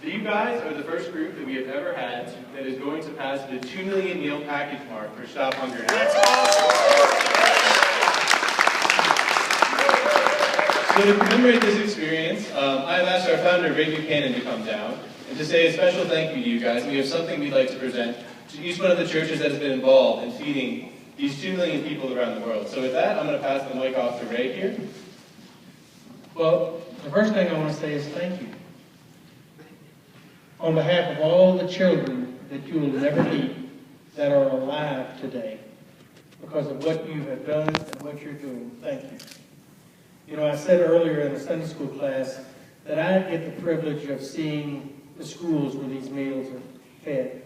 You guys are the first group that we have ever had that is going to pass the 2 million meal package mark for Stop Hunger. That's awesome! So to commemorate this experience, I have asked our founder, Buchanan, to come down and to say a special thank you to you guys. And we have something we'd like to present to each one of the churches that has been involved in feeding these 2 million people around the world. So with that, I'm going to pass the mic off to Ray here. Well, the first thing I want to say is thank you. On behalf of all the children that you will never meet that are alive today, because of what you have done and what you're doing, thank you. You know, I said earlier in a Sunday school class that I get the privilege of seeing the schools where these meals are fed.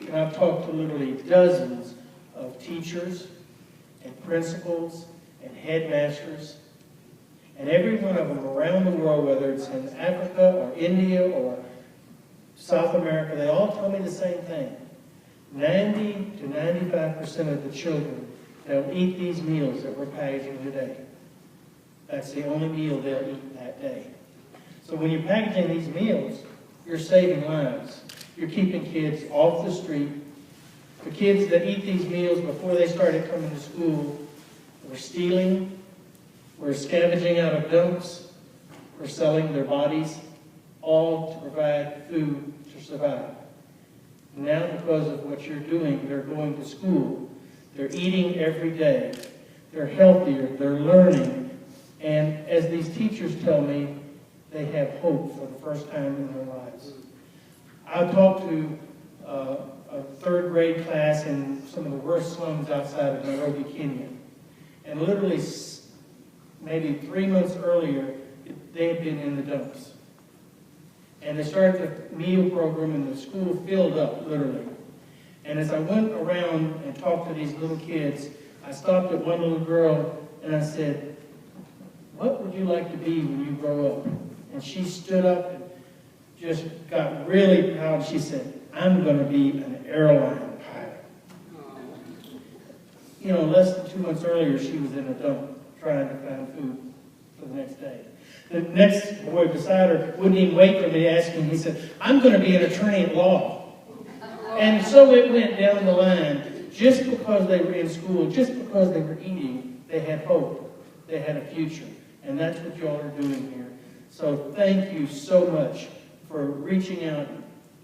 And I've talked to literally dozens of teachers and principals and headmasters, and every one of them around the world, whether it's in Africa or India or South America, they all tell me the same thing. 90 to 95% of the children that will eat these meals that we're packaging today, that's the only meal they'll eat that day. So when you're packaging these meals, you're saving lives. You're keeping kids off the street. The kids that eat these meals before they started coming to school were stealing, were scavenging out of dumps, were selling their bodies, all to provide food to survive. Now, because of what you're doing, they're going to school. They're eating every day. They're healthier. They're learning. And as these teachers tell me, they have hope for the first time in their lives. I talked to a third grade class in some of the worst slums outside of Nairobi, Kenya. And literally, maybe 3 months earlier, they had been in the dumps. And they started the meal program, and the school filled up, literally. And as I went around and talked to these little kids, I stopped at one little girl, and I said, "What would you like to be when you grow up?" And she stood up and just got really proud. She said, "I'm going to be an airline pilot." You know, less than 2 months earlier, she was in a dump trying to find food for the next day. The next boy beside her wouldn't even wait for me to ask him. He said, "I'm going to be an attorney at law." And so it went down the line. Just because they were in school, just because they were eating, they had hope. They had a future. And that's what y'all are doing here. So thank you so much for reaching out,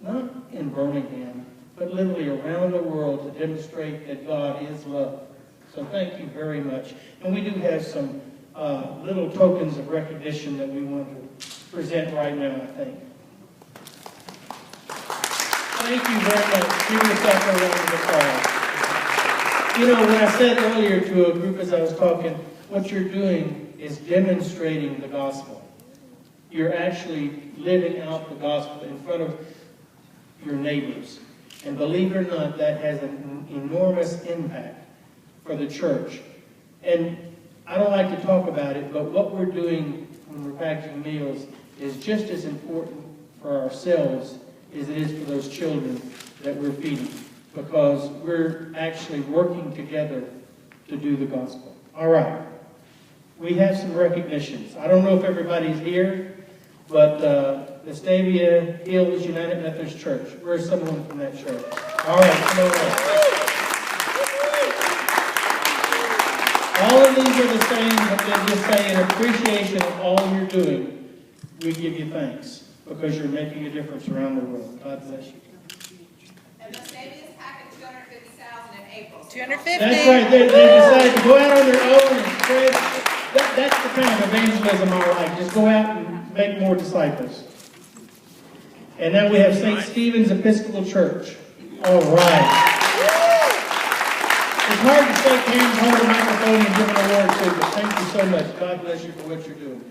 not in Birmingham, but literally around the world to demonstrate that God is love. So thank you very much. And we do have some little tokens of recognition that we want to present right now, I think. Thank you very much. Give yourself a round of applause. You know, when I said earlier to a group as I was talking, what you're doing is demonstrating the gospel. You're actually living out the gospel in front of your neighbors. And believe it or not, that has an enormous impact for the church. And I don't like to talk about it, but what we're doing when we're packaging meals is just as important for ourselves as it is for those children that we're feeding, because we're actually working together to do the gospel. All right. We have some recognitions. I don't know if everybody's here, but Vestavia Hills United Methodist Church. Where's someone from that church? All right, come on up. All of these are the same, but they just say in appreciation of all you're doing, we give you thanks because you're making a difference around the world. God bless you. And Vestavia's packing 250,000 in April. 250. That's right. They decided to go out on their own and spread. That's the kind of evangelism I like. Just go out and make more disciples. And now we have St. Stephen's Episcopal Church. All right. It's hard to shake hands, hold a microphone, and give an award to, but thank you so much. God bless you for what you're doing.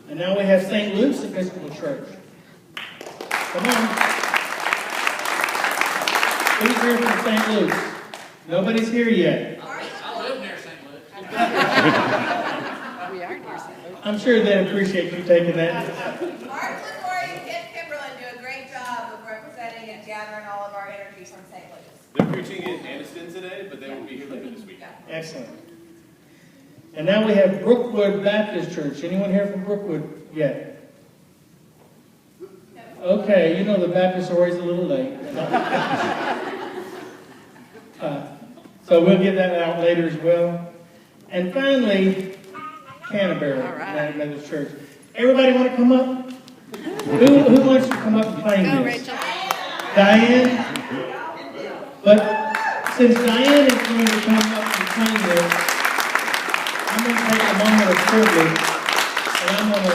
And now we have St. Luke's Episcopal Church. Come on. Who's here from St. Luke's? Nobody's here yet. I live near St. Luke. We are near St. Luke. I'm sure they'd appreciate you taking that. Mark Latour and Kent Kimberlin do a great job of representing and gathering all of our energies from St. Luke's. They're preaching in Anniston today, but they will be here later this week. Excellent. And now we have Brookwood Baptist Church. Anyone here from Brookwood yet? Okay, you know the Baptists are always a little late. So we'll get that out later as well. And finally, Canterbury Methodist Church. Everybody want to come up? Who wants to come up and claim Go, this? Rachel. Diane? But since Diane is going to come up and claim this, I'm going to take a moment of privilege, and I'm going to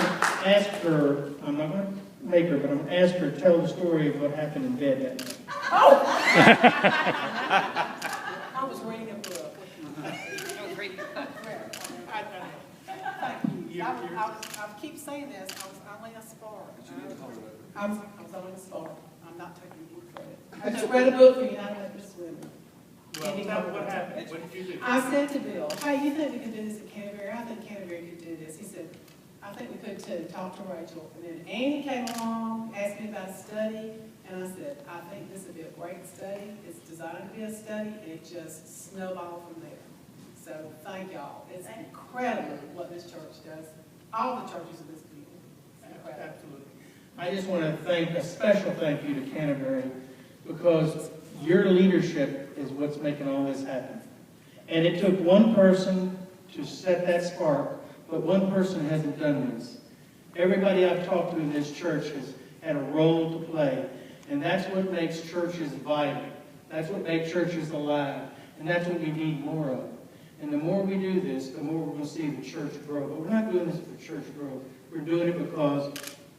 ask her, I'm not going to make her, but I'm going to ask her to tell the story of what happened in bed that night. I was reading a book. Thank you. I keep saying this, I was only a spark. I was only a spark. I'm not taking any credit. I just read a book for United Methodist Women. Well, what happened? What did you do? I said to Bill, hey, you think we could do this at Canterbury? I think Canterbury could do this. He said, I think we could too. Talk to Rachel. And then Annie came along, asked me about a study, and I said, I think this would be a great study. It's designed to be a study, and it just snowballed from there. So thank y'all. It's incredible what this church does. All the churches of this people. It's incredible. Absolutely. I just want to thank, a special thank you to Canterbury, because your leadership is what's making all this happen. And it took one person to set that spark, but one person hasn't done this. Everybody I've talked to in this church has had a role to play, and that's what makes churches vital. That's what makes churches alive, and that's what we need more of. And the more we do this, the more we're going to see the church grow. But we're not doing this for church growth. We're doing it because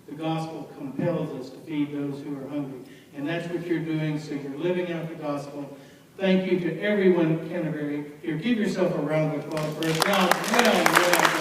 the gospel compels us to feed those who are hungry. And that's what you're doing, so you're living out the gospel. Thank you to everyone at Canterbury. Here, give yourself a round of applause for us. Well done.